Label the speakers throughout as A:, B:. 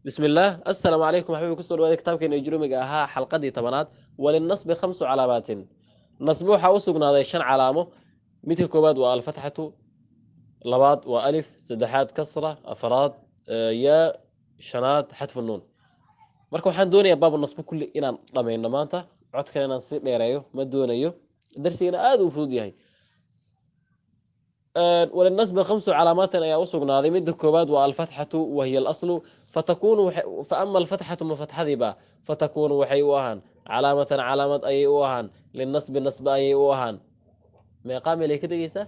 A: بسم الله السلام عليكم حبيبي كسر وهذا كتابك إن يجرمك أها حلقة دي تمنات وللنصب 5 علامات نصبه حوسقنا هذا 5 علامة مثل كوباد والفتحة لباد وألف سدحات كسرة أفراد ياء شنات حذف النون marka waxaan doonayaa baab nasb kulli inaan dhameeyno maanta codka inaan si dheereeyo ma doonayo darsigana aad u fudud yahay وللنصب 5 علامات أي أصغنا هذه مد كوباد والفتحة وهي الأصل فتكون فأما الفتحة من فتحة ذبا فتكون وحي وهن علامة أي وهن للنصب النصب أي وهن ما يقام إليه كده يسا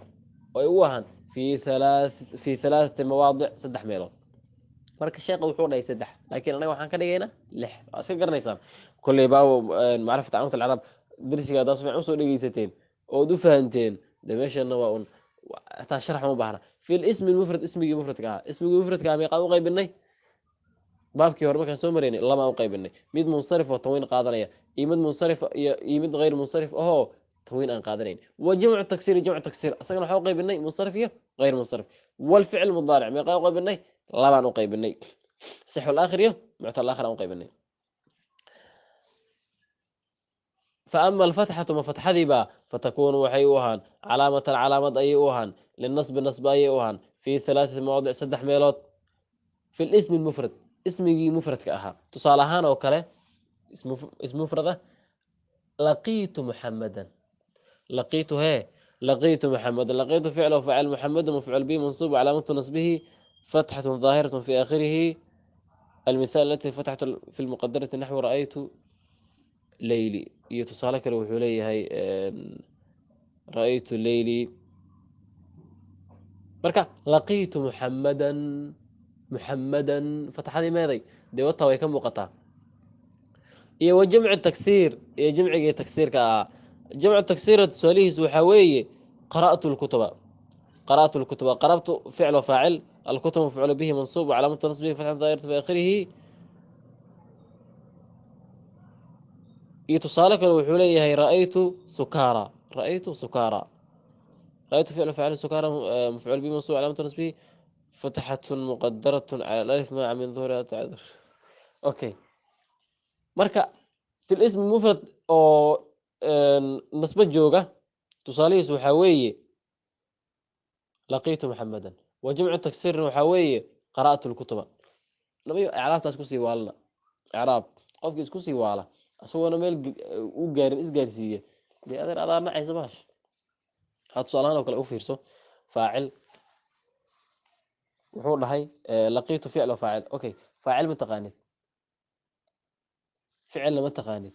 A: أي وهن في 3 مواضع سدح ميلو marka sheekhu wuxuu dhahay 3 laakiin anaga waxaan ka dhigayna 6 iska garanaysaan kulli baa maarifta عنوان العرب درsiga daas fiican soo dhageysateen oo u fahanteen dameeshana waa un حتى شرح ما بحنا في الاسم المفرد اسمي مفرد كا ميقا u qaybinay baabkii hore markaan soo mareynay lama u qaybinay mid munsarif oo tawin qaadanaya imid munsarif iyo mid غير munsarif oo tawin aan qaadanayn وجمع تكسير جمع تكسير asagana waxa u qaybinay munsarif iyo غير munsarif والفعل المضارع ميقا u qaybinay labaan u qaybinay صح الاخر iyo معطى الاخر aan u qaybinay فأما الفتحة ما فتحة ذبا فتكون وحي وهن علامة أي وهن للنصب النصب أي وهن في 3 مواضع 3 ميلات في الاسم المفرد اسمي مفرد كأها تصالحان أو كلا اسم مفردة لقيت محمدا لقيت محمدا لقيت فعل وفعل محمد ومفعول به منصوب علامة نصبه فتحة ظاهرة في آخره المثال التي فتحت في المقدرة نحو رأيت ليلي يتصال كره وحولي هاي رأيت ليلي مركا لقيت محمدا فتح هذه ماذا دي وطا ويكم مقطع إيه وجمع التكسير إيه جمع تكسير جمع التكسير تسوليه وحوي قرأت الكتب قرأت فعل وفاعل الكتب مفعول به منصوب وعلامة نصبه فتح ظاهرة في آخره يتصالك الوحولي هي رأيت سكارى رأيت فعل فعل سكارى مفعول به منصوب علامة نصبه فتحة مقدرة على الألف مع من ظهورها تعذر أوكي مركا في الاسم المفرد أو نصب الجوجة تصاليس وحوي لقيت محمدا وجمع التكسير وحوي قرأت الكتب نبي إعراب تاسكسي والله إعراب قف كسكسي والله أصلا ميل وجارن إسجارسية دي أدر أدار نعيس باش هاد سؤالان وكلا أوفيرسو فاعل وحور لهي لقيت فعل وفاعل أوكي فاعل متقانid فعل لما تقانid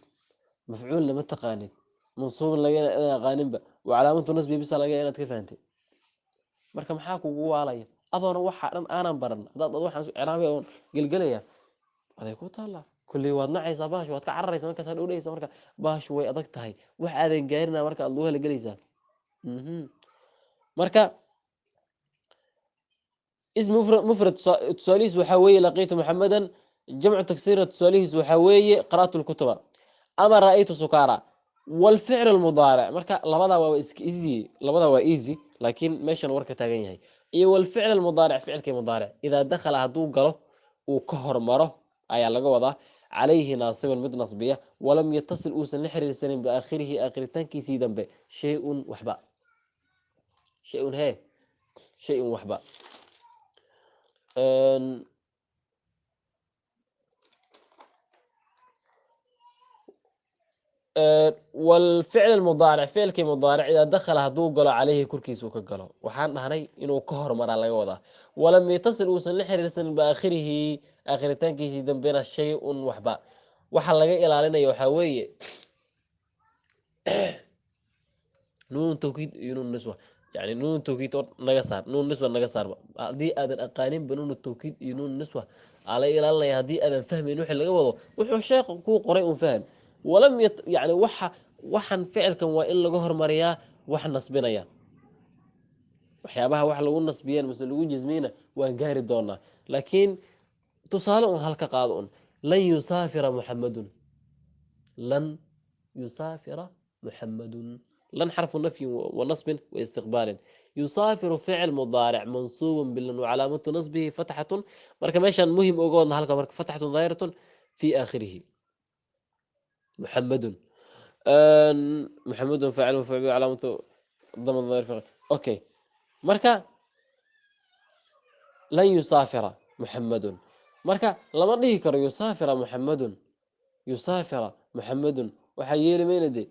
A: مفعول لما تقانid منصوب لقينا قانبة وعلامة نصبه بس لقينا تكفانتي marka maxaa kugu waalaya adoona waxa dhan aanan baran hadaad waxaan ciraabi oo galgalaya aday ku taala kulli waad nacaysa baash waad ka cararaysa markaas aad dhowlaysa marka baash way adag tahay wax aadan gaarina marka aad loo galaysa marka اسم مفرد تساليس وحوي لقيت محمدا جمع تكسير تساليس وحوي قرأت الكتب أما رأيت سكارى والفعل المضارع مركا لبدا waa easy laakiin meeshan warka taagan yahay iyo والفعل المضارع فعلك مضارع إذا دخل haduu galo uu ka hormaro ayaa laga wadaa عليه ناصب mid nasbiya ولم يتصل uusan la xiriirsanin بآخره آخرتانkiisii dambe شيء waxba شيء waxba والفعل المضارع فعلك مضارع إذا دخل هدو قال عليه كركيس وكقله وحان نهني إنه كهر مرة لا يوضع ولم يتصل وصل لحرسن بآخره آخرتان كيسي بين الشيء وحبا وحان لقى إلى لنا يحاوي نون التوكيد ينون النسوة يعني نون التوكيد نقصار نون النسوة نقصار دي أذن أقانين بنون التوكيد ينون النسوة على إلى الله هدي أذن فهم نوح اللي قوضه وحو الشيخ كو قريء فهم ولم يعني waxan ficilkan waa in laga hormariyaa wax nasbinaya waxyaabaha wax lagu nasbiyeen mise lagu jismina waan gaari doonaa laakiin tusaale un halka qaado un lan yusaafira muhammadun لن حرف نفي ونصب واستقبال. يسافر فعل مضارع منصوب باللن وعلامة نصبه فتحة. مركا ماشان مهم اوغودنا هلكا مركا فتحة ظاهرة في آخره. محمد محمد فاعل مفعول به علامة ضمن الظاهر في اوكي. مركا لن يسافر محمد. مركا لما dhihi karo يسافر محمد يسافر محمد waxa yeeli mayna de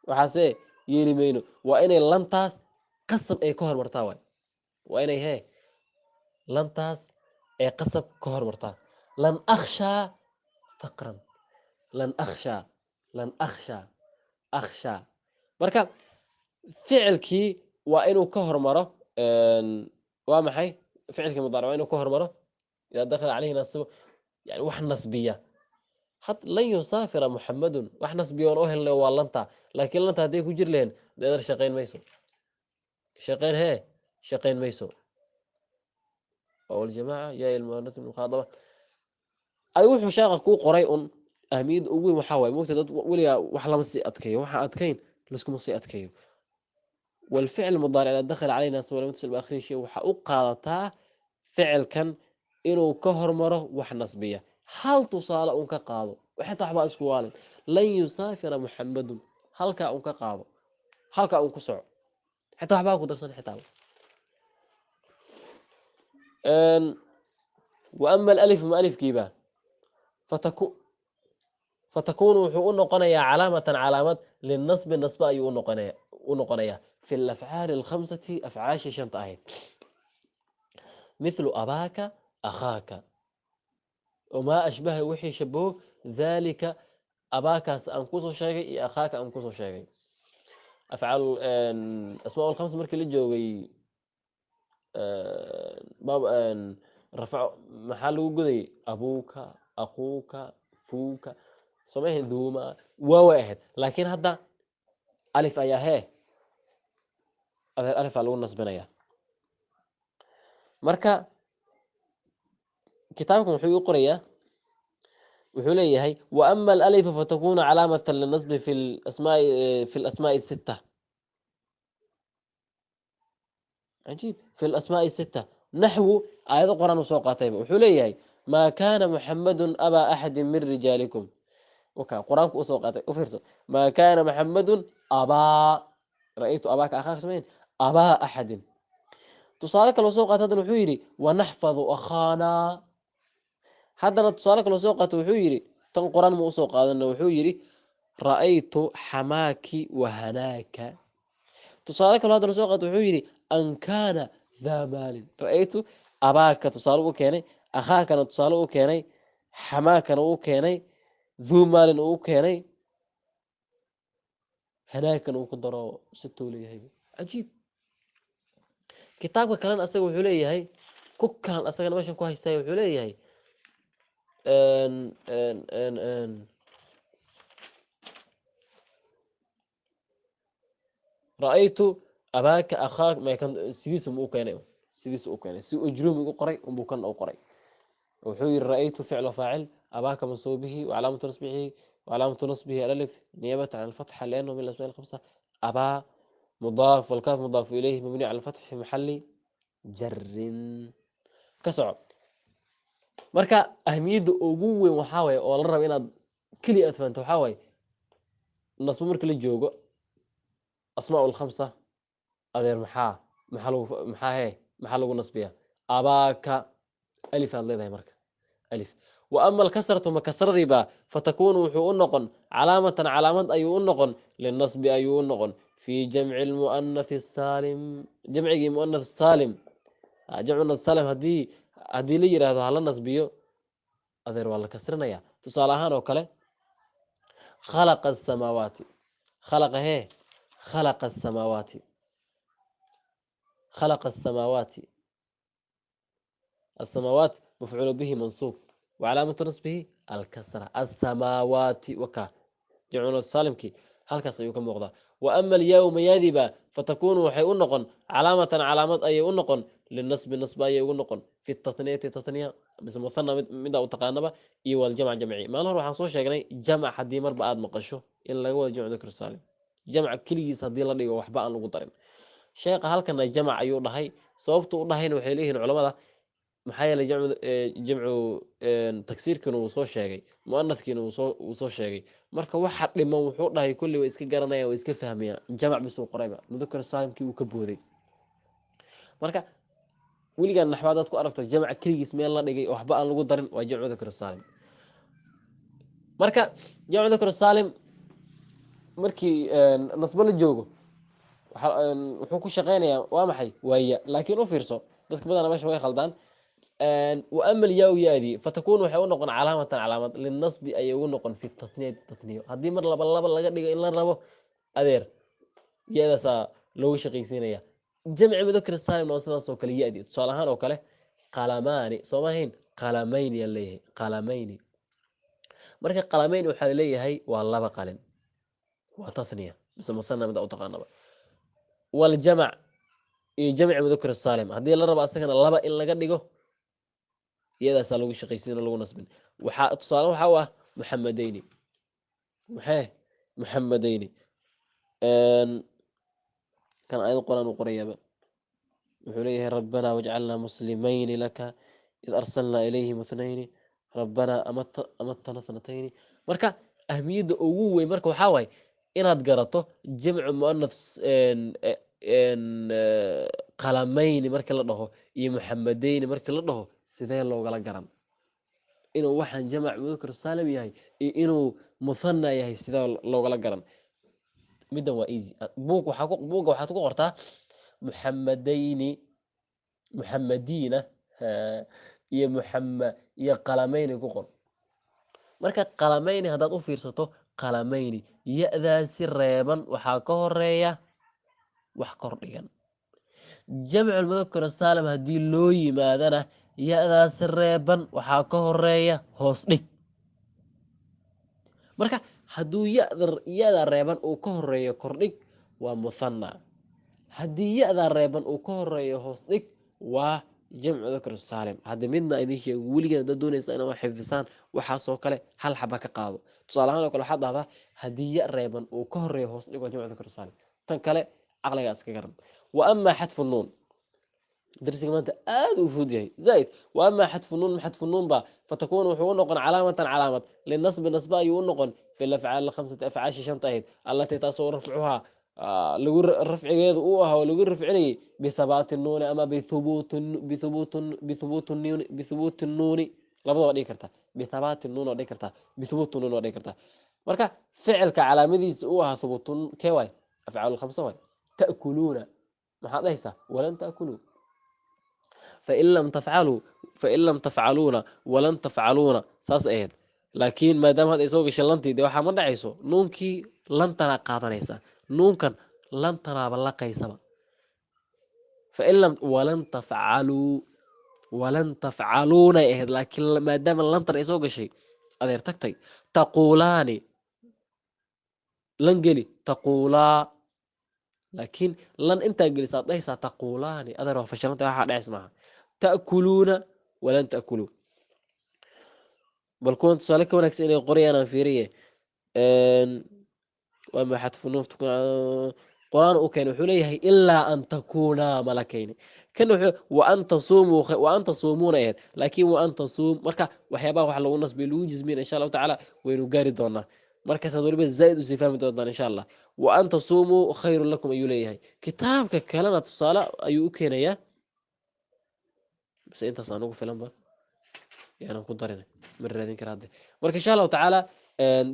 A: waxaase yeeli mayno waa inay lantaas qasab ay ka hormartaa waay waa inay lantaas ay qasab ka hormartaa. lan akhsha faqran lan akhsha lan akhsha akhsha. marka ficilkii waa inuu ka hormaro waa maxay ficilkii mudaaric waa inuu ka hormaro idaa dakhala calayhi nasibu yani wax nasbiya. لن يسافر محمد واحنا سبيون اوهل والله لكن انت هديك وجر لين نقدر شقين ميسو شقين شقين ميسو او الجماعه يا المؤنث المخاطبه اي وحو شاقه كو قري اهميد اوي waxa way moogta dad waliga wax lama si adkeeyo waxa adkeyn laskuma si adkeeyo. والفعل المضارع اذا دخل علينا سواء متصل باخر شيء waxa u qaadataa ficilkan inuu ka hormaro wax nasbiya. hal tusaale un ka qaado waxa waxba isku waalin lan yusaafira muhammadun halka un ka qaado halka un ku soco xitaa waxba ku darsan xitaa. واما الالف ما الف كيبا فتكون wuxuu u noqonayaa علامة للنصب النصب ayuu u noqonayaa في الافعال الخمسة افعاش shanta ahayd. مثل اباك اخاك وما أشبه وحي شبهه ذلك أباك أنكسو شيء أخاك أنكسو شيء. أفعال أسماء الخمس مركي اللي جوي باب رفع محل وجودي أبوك أخوك فوك سميه ذوما وواحد لكن هذا ألف أيا هي ألف على النص بنايا. مركا كتابكم وحي قرية وحليه وأما الألف فتكون علامة للنصب في الأسماء الستة. عجيب في الأسماء الستة نحو آيات القرآن وسوقاتين وحليه ما كان محمد أبا أحد من رجالكم وكا قرآن وسوقاتين وفرسوا ما كان محمد أبا رأيت أباك أخاك سمين أبا أحد. تصالك الوسوقات وحيري ونحفظ أخانا haddana tusaale kale soo qaato wuxuu yiri tan quraan ma soo qaadana wuxuu yiri ra'aytu hamaki wa hanaka. tusaale kale haddana soo qaato wuxuu yiri an kana dhamal ra'aytu abaka tusaale uu keenay akhaakana tusaale uu keenay hamakana uu keenay dhumalin uu keenay hanakana uu ku daro si tooliyahay. ajiib kitaabka kale asaga wuxuu leeyahay ku kalan asagana meeshan ku haystay wuxuu leeyahay رأيت أباك أخاك ما كان سيديس مو كان سيديس أو كان سي أجروم يقول قري أبو كان أو قري وحوي رأيت فعل وفاعل أباك منصوب به وعلامة نصبه الألف نيابة عن الفتحة لأنه من الأسماء الخمسة. أبا مضاف والكاف مضاف إليه مبني على الفتح في محل جر كسع. marka ahmiyada ugu weyn waxa way oo la rabo inaad kaliya fahanto waxa way nasb marka la joogo asmaa'ul khamsa adeer maxaa lagu nasbiya abaka alif aad leedahay marka alif. wa amma al-kasratu ma kasradiba fatakunu wuxuu u noqon calaamad ayuu u noqon lin-nasbi ayuu u noqon fi jam'i al-mu'annath as-salim jam'igi mu'annath as-salim jam'u as-salim hadii la yiraahdo hala nasbiyo adeer waa la kasrinaya. tusaale ahaan oo kale khalaqa as-samawati khalaqa as-samawati خلق السماوات السماوات مفعول به منصوب وعلامة نصبه الكسرة السماوات وكا جعل السالم كي هل كسر يكون مغضى. وأما اليوم يذبا فتكون وحي أنقن علامة أي أنقن للنصب النصب أي أنقن في التثنية بس مثنى مدى وتقانبة إيوال الجمع جمعي ما نروح عن صوش يعني جمع حدي مربع آد مقشو إلا هو جمع ذكر السالم jamc keligiis haddii la dhigo waxba aan lagu darin sheekha halkana jamac ayuu dhahay sababta u dhahayna waxay leeyihiin culamada maxaa yeelay jamcu tagsiirkiina wuu soo sheegay mu'anaskiina wuu soo sheegay marka waxa dhiman wuxuu dhahay kulli way iska garanayaan way iska fahmayaan jamac bisuu qorayba mudakar saalimkii uu ka booday marka weligaan naxwaad aad ku aragto jamac keligiis meel la dhigay waxba aan lagu darin waa jamcu mudakar saalim marka jamcu mudakar saalim markii nasbo la joogo wuxuu ku shaqeynayaa waa maxay waaya laakiin u fiirso dadka badan meesha way khaldaan وأما الياء يادي فتكون waxay u noqon calaamatan calaamad linasbi ay ugu noqon fi tatniyat tatniyo hadii mar laba laga dhigo in la rabo adeer yaadaasa loo shaqeysiinaya jamci mudakar saalim oo sidaas oo kale yaadi tusaalahan oo kale qalamaani soomahin qalamayn yaleeyahay qalamayni marka qalamayn waxa leeyahay waa laba qalin waa tatniya mise musanna mid u taqaanaba wal jam' iyo jamci mudakar saalim hadii la rabo asagana laba in laga dhigo iyadaas lagu shaqeysiin lagu nasbin waxa tusaale waxa waa muhammadayni muhammadayni kan ayad quraan u qorayaba wuxuu leeyahay rabbana waj'alna muslimayn laka id arsalna ilayhim ithnayn rabbana amattana thnatayn marka ahmiyada ugu weyn marka waxa way inaad garato jamcu muannath qalamayn marka la dhaho iyo muhammadayni marka la dhaho sidee loogala garan inuu waxaan jamac mudakar saalim yahay iyo inuu musanna yahay sidee loogala garan midan waa easy buuga waxaad ku qortaa muhammadayni muhammadiina iyo iyo qalamayni ku qor marka qalamayni hadaad u fiirsato qalamayni ya'daasi reeban waxaa ka horeeya wax kor dhigan jamcu mudakar saalim hadii loo yimaadana ya'daas reeban waxaa ka horeeya hoos dhig marka haduu ya'da reeban uu ka horeeyo kordhig waa musanna hadii ya'da reeban uu ka horeeyo hoos dhig waa jamcu mudakar saalim hadda midna idin sheego weligeed dad doonaysa inaad wax xifdisaan waxa soo kale hal xaba ka qaado tusaalahan oo kale waxa dhahdaa hadii ya reeban uu ka horeeyo hoos dhig waa jamcu mudakar saalim tan kale aqliga iska garan wa amma hadfu nun درسك ما أنت آذو فوديه زايد وأما حذف النون با فتكون وحون علامة للنصب النصب يونقن في الأفعال الخمسة أفعال شنطهد التي تصور رفعها لو الرفع جيد أوها ولو الرفع لي بثبات النون أما بثبوت النون لا بد ودي كرتا بثبات النون ودي كرتا بثبوت النون ودي كرتا مركا فعل كعلامة أوها ثبوت كواي أفعال الخمسة واي تأكلون ما هذا هيسا ولن تأكلوا فإن لم تفعلون ولن تفعلون ساس ايد لكن ما دام هذا يسوق شلنتي دي waxa ma dhacayso nuunkii lantana qaadanaysa nuunkan lantana balaqaysaba فإن لم ولن تفعلون ايد لكن ما دام lantana يسوق شيء adeer tagtay taqulaani lan geli taqula لكن لن انت جلسة ليس تقولان أدرى فشلت واحد اسمها تأكلون ولن تأكلوا بل كنت سؤالك ونكس إلي قريانا فيرية وما حتف النوف تكون قرآن أوكين وحوليه إلا أن تكونا ملكين كانوا وأن تصومون إيهد لكن وأن تصوم مركا وحيابا وحلو الناس بلوجز من إن شاء الله تعالى وينقاري دونا markaas aad waliba zaid u sifaami doontaan insha Allah wa anta suumu khayrun lakum ayu leeyahay kitaabka kalena tusaale ayuu u keenayaa bas intaas aan ugu filan ba yaana ku darinay maradin karaade marka insha Allah ta'ala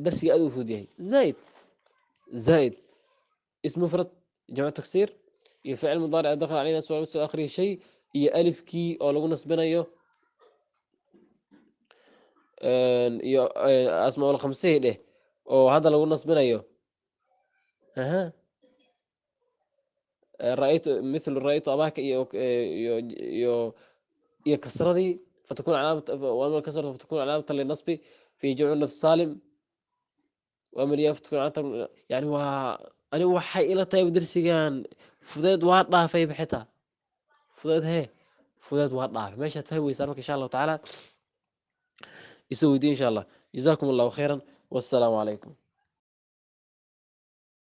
A: darsiga aad u fududahay zaid اسم مفرد جمع تكسير iyo ficil mudari dakhal علينا su'aal mustaqil akhri shay iyo alifki oo lagu nasbinayo iyo asmaa ul khamsah oo hada lagu nasbinayo رأيت أباك iyo kasradii فتكون علامة وأما الكسرة فتكون علامة للنصب في جمع السالم وأما الياء فتكون علامة يعني أنا waxay ila tahay darsigan fudeed waa dhaafay bixita fudeed waa dhaafay meesha tahay weysaan marka insha Allah ta'ala isoo weydiin insha Allah جزاكم الله خيرا والسلام عليكم